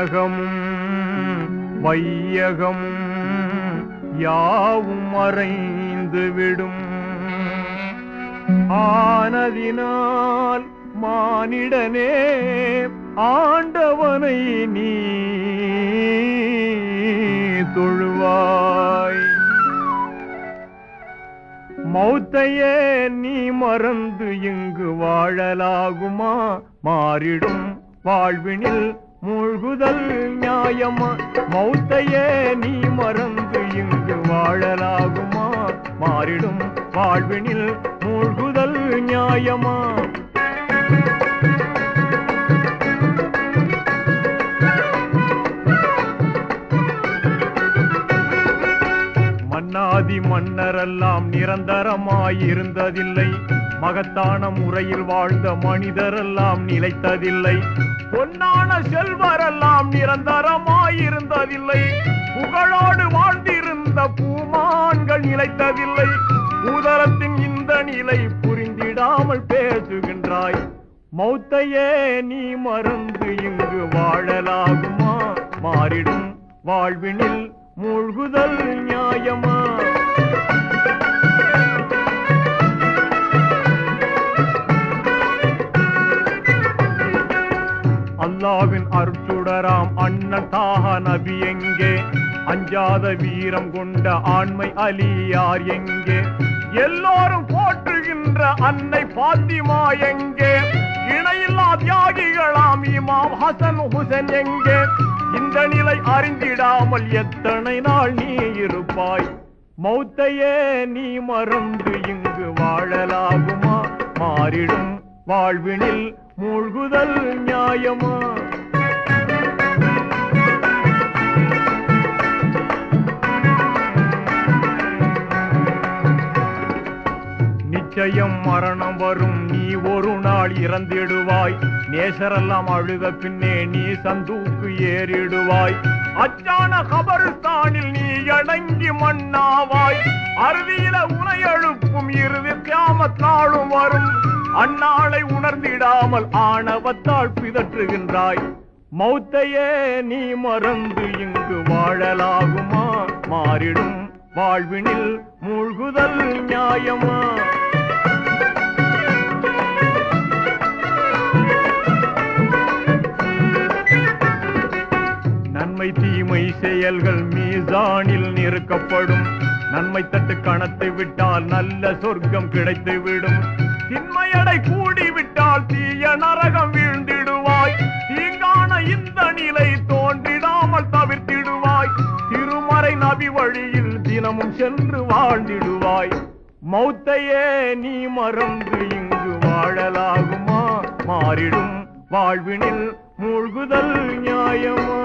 வானகமும் வையகமும் யாவும் மறைந்து விடும். ஆனதினால் மானிடனே ஆண்டவனை நீ தொழுவாய். மௌத்தையே நீ மறந்து இங்கு வாழலாகுமா? மாறிடும் வாழ்வினில் மூழ்குதல் நியாயமா? மௌத்தையே நீ மறந்து இங்கு வாழலாகுமா? மாறிடும் வாழ்வினில் மூழ்குதல் நியாயமா? மன்னாதி மன்னரெல்லாம் நிரந்தரமாயிருந்ததில்லை. மகத்தான முறையில் வாழ்ந்த மனிதரெல்லாம் நிலைத்ததில்லை. பொன்னான செல்வரெல்லாம் நிரந்தரமாயிருந்ததில்லை. புகழோடு வாழ்ந்திருந்த பூமான்கள் நிலைத்ததில்லை. உதரத்தின் இந்த நிலை புரிந்திடாமல் பேசுகின்றாய். மௌத்தையே நீ மறந்து இங்கு வாழலாகுமா? மாறிடும் வாழ்வினில் மூழ்குதல் நியாயமா? அல்லாவின் அருட்சுடராம் அண்ணன் தாஹ நபி எங்கே? அஞ்சாத வீரம் கொண்ட ஆண்மை அலியார் எங்கே? எல்லோரும் போற்றுகின்ற அன்னை பாத்திமா எங்கே? இணையில்லா தியாகிகளாம் இமாம் ஹசன் ஹுசைன் எங்கே? இந்த நிலை அறிந்திடாமல் எத்தனை நாள் நீ இருப்பாய்? மௌத்தையே நீ மறந்து இங்கு வாழலாகுமா? மாறிடும் வாழ்வினில் மூழ்குதல் நியாயமா? நிச்சயம் மரணம் வரும், நீ ஒரு நாள் இறந்திடுவாய். நேசரெல்லாம் அழுத பின்னே நீ சந்தூக்கு ஏறிடுவாய். அச்சான கபரிஸ்தானில் நீ அடங்கி மண்ணாவாய். அறுதியில உனை எழுப்பும் இறுதி கியாமத் நாளும் வரும். அந்நாளை உணர்ந்திடாமல் ஆணவத்தால் பிதற்றுகின்றாய். மௌத்தையே நீ மறந்து இங்கு வாழலாகுமா? மாறிடும் வாழ்வினில் மூழ்குதல் நியாயமா? நன்மை தீமை செயல்கள் மீசானில் நிறுக்கப்படும். நன்மை தட்டு கணத்தை விட்டால் நல்ல சொர்க்கம் கிடைத்துவிடும். திண்மையடை கூடிவிட்டால் தீய நரகம் வீழ்ந்திடுவாய். தீங்கான இந்த நிலை தோன்றிடாமல் தவிர்த்திடுவாய். திருமறை நபி வழியில் தினமும் சென்று வாழ்ந்திடுவாய். மௌத்தையே நீ மறந்து இங்கு வாழலாகுமா? மாறிடும் வாழ்வினில் மூழ்குதல் நியாயமா?